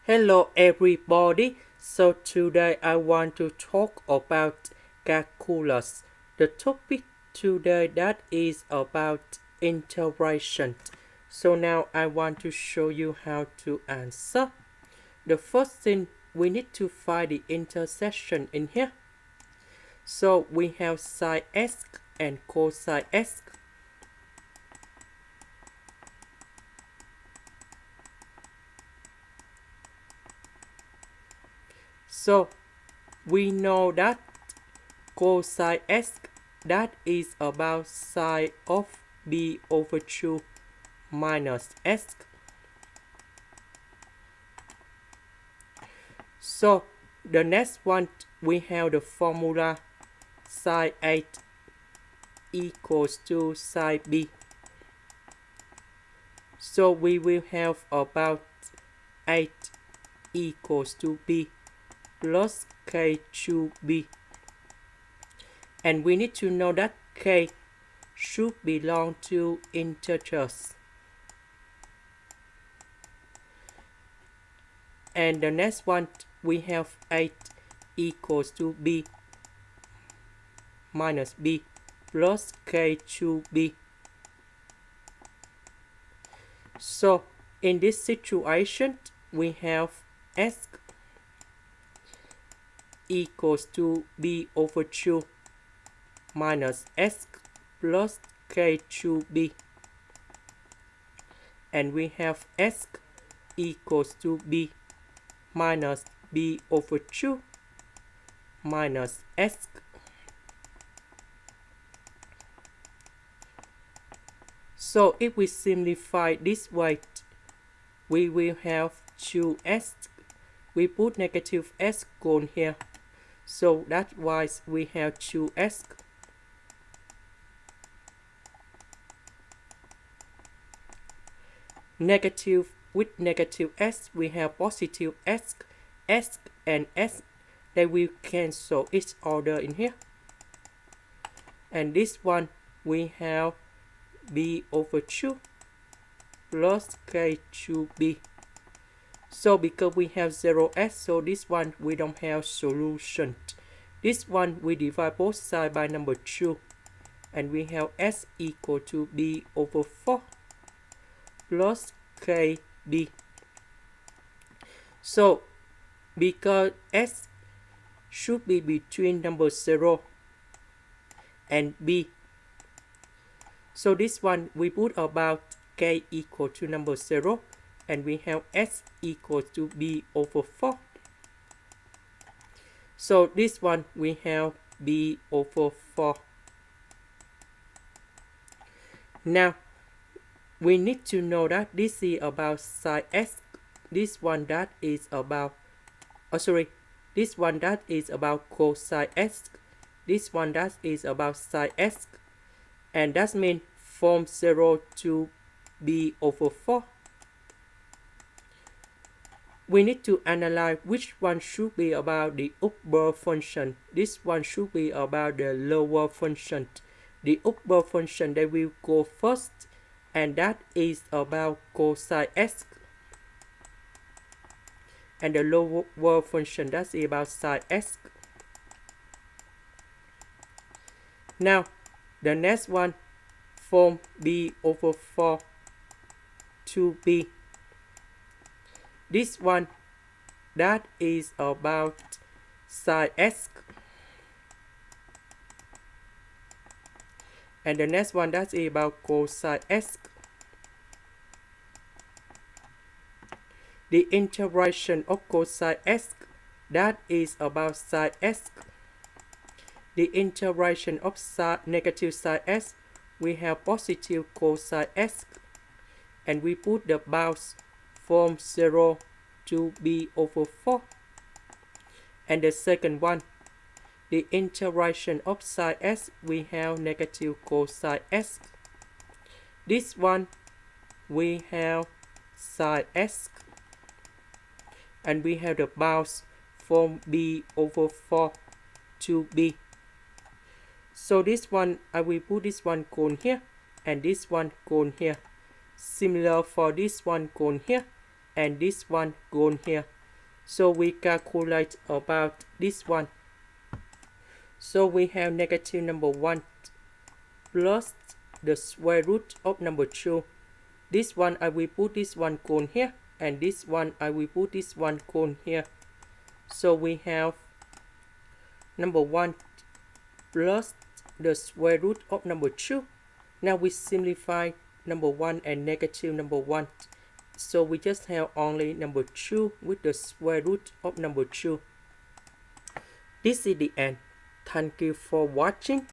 Hello everybody. So today I want to talk about calculus. The topic today that is about integration. So now I want to show you how to answer. The first thing we need to find the intersection in here. So we have sine x and cosine x. So we know that cosine x that is about sine of b over 2 minus x. So the next one we have the formula sine 8 equals to sine b. So we will have about 8 equals to b plus k to b. And we need to know that k should belong to integers. And the next one we have 8 equals to b minus b plus k to b. So in this situation we have x equals to b over 2 minus x plus k to b, and we have x equals to b minus b over 2 minus x. So if we simplify this way, we will have 2x. We put negative x gone here. So that's why we have 2x. Negative with negative x, we have positive x, x and x. They will cancel each other in here. And this one we have b over 2 plus k to b. So because we have 0x, so this one we don't have solution. This one we divide both sides by number 2. And we have s equal to b over 4 plus kb. So because s should be between number 0 and b, so this one we put about k equal to number 0, and we have s equal to b over 4. So this one we have b over 4. Now we need to know that this is about sine x. This one that is about this one that is about cosine x. This one that is about sine x. And that means from 0 to b over 4. We need to analyze which one should be about the upper function. This one should be about the lower function. The upper function that will go first, and that is about cosine x. And the lower function that is about sine x. Now the next one from b over 4 to b. This one that is about sine x. And the next one that is about cosine x. The integration of cosine x that is about sine x. The integration of negative sine x, we have positive cosine x, and we put the bounds from 0 to b over 4. And the second one, the integration of sine x, we have negative cosine x. This one we have sine x, and we have the bounds from b over 4 to b. So this one, I will put this one cone here, and this one cone here. Similar for this one cone here, and this one gone here. So we calculate about this one. So we have negative number 1 plus the square root of number 2. This one I will put this one cone here, and this one I will put this one cone here. So we have number 1 plus the square root of number 2. Now we simplify number 1 and negative number 1. So we just have only number 2 with the square root of number 2. This is the end. Thank you for watching.